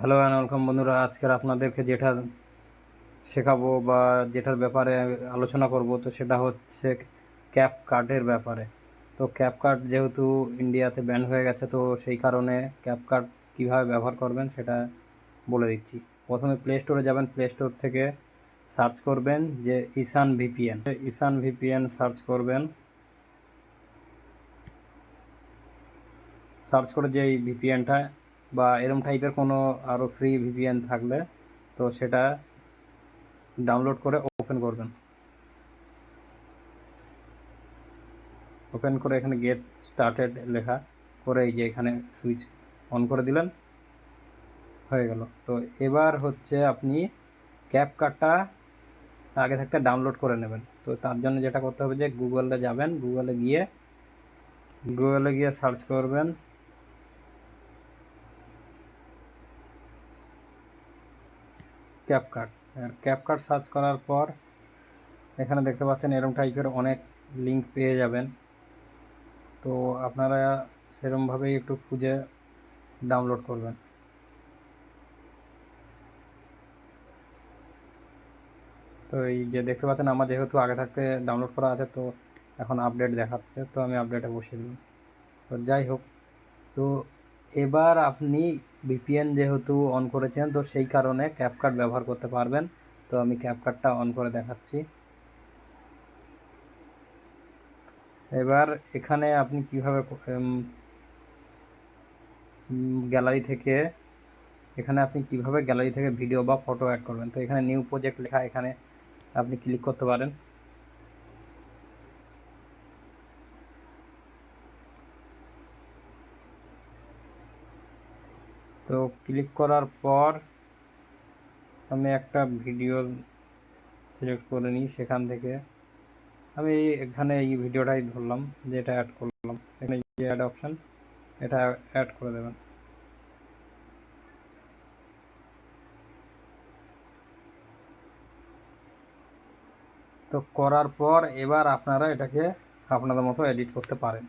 Hello and welcome বন্ধুরা। আজকের আপনাদেরকে যেটা শেখাবো বা যেটার ব্যাপারে আলোচনা করব তো সেটা হচ্ছে ক্যাপকাটের ব্যাপারে। তো ক্যাপকাট যেহেতু ইন্ডিয়াতে ব্যান হয়ে গেছে, তো সেই কারণে ক্যাপকাট কীভাবে ব্যবহার করবেন সেটা বলে দিচ্ছি। প্রথমে প্লে স্টোরে যাবেন, প্লে স্টোর থেকে সার্চ করবেন যে ঈশান ভিপিএন সার্চ করবেন। সার্চ করে যে এই ভিপিএনটা বা এরম টাইপের কোনো আরও ফ্রি ভিপিএন থাকলে তো সেটা ডাউনলোড করে ওপেন করবেন। ওপেন করে এখানে গেট স্টার্টেড লেখা করে এই যে এখানে সুইচ অন করে দিলেন, হয়ে গেল। তো এবার হচ্ছে আপনি ক্যাপকাটটা আগে থাকতে ডাউনলোড করে নেবেন। তো তার জন্য যেটা করতে হবে যে গুগলে যাবেন, গুগলে গিয়ে সার্চ করবেন ক্যাপকাট। আর ক্যাপকাট সার্চ করার পর এখানে দেখতে পাচ্ছেন এরম টাইপের অনেক লিঙ্ক পেয়ে যাবেন। তো আপনারা সেরমভাবেই একটু খুঁজে ডাউনলোড করবেন। তো এই যে দেখতে পাচ্ছেন আমার যেহেতু আগে থাকতে ডাউনলোড করা আছে, তো এখন আপডেট দেখাচ্ছে, তো আমি আপডেটে বসিয়ে দিলাম। তো যাই হোক, তো এবার আপনি ভিপিএন যেহেতু অন করেছেন তো সেই কারণে ক্যাপকাট ব্যবহার করতে পারবেন। তো আমি ক্যাপকাটটা অন করে দেখাচ্ছি। এবার এখানে আপনি কিভাবে গ্যালারি থেকে ভিডিও বা ফটো অ্যাড করবেন। তো এখানে নিউ প্রজেক্ট লেখা, এখানে আপনি ক্লিক করতে পারেন। তো ক্লিক করার পর আমি একটা ভিডিও সিলেক্ট করে নিই, সেখান থেকে আমি এখানে এই ভিডিওটাই ধরলাম, যেটা অ্যাড করলাম। এখানে যে অ্যাড অপশান, এটা অ্যাড করে দেবেন। তো করার পর এবার আপনারা এটাকে আপনাদের মতো এডিট করতে পারেন।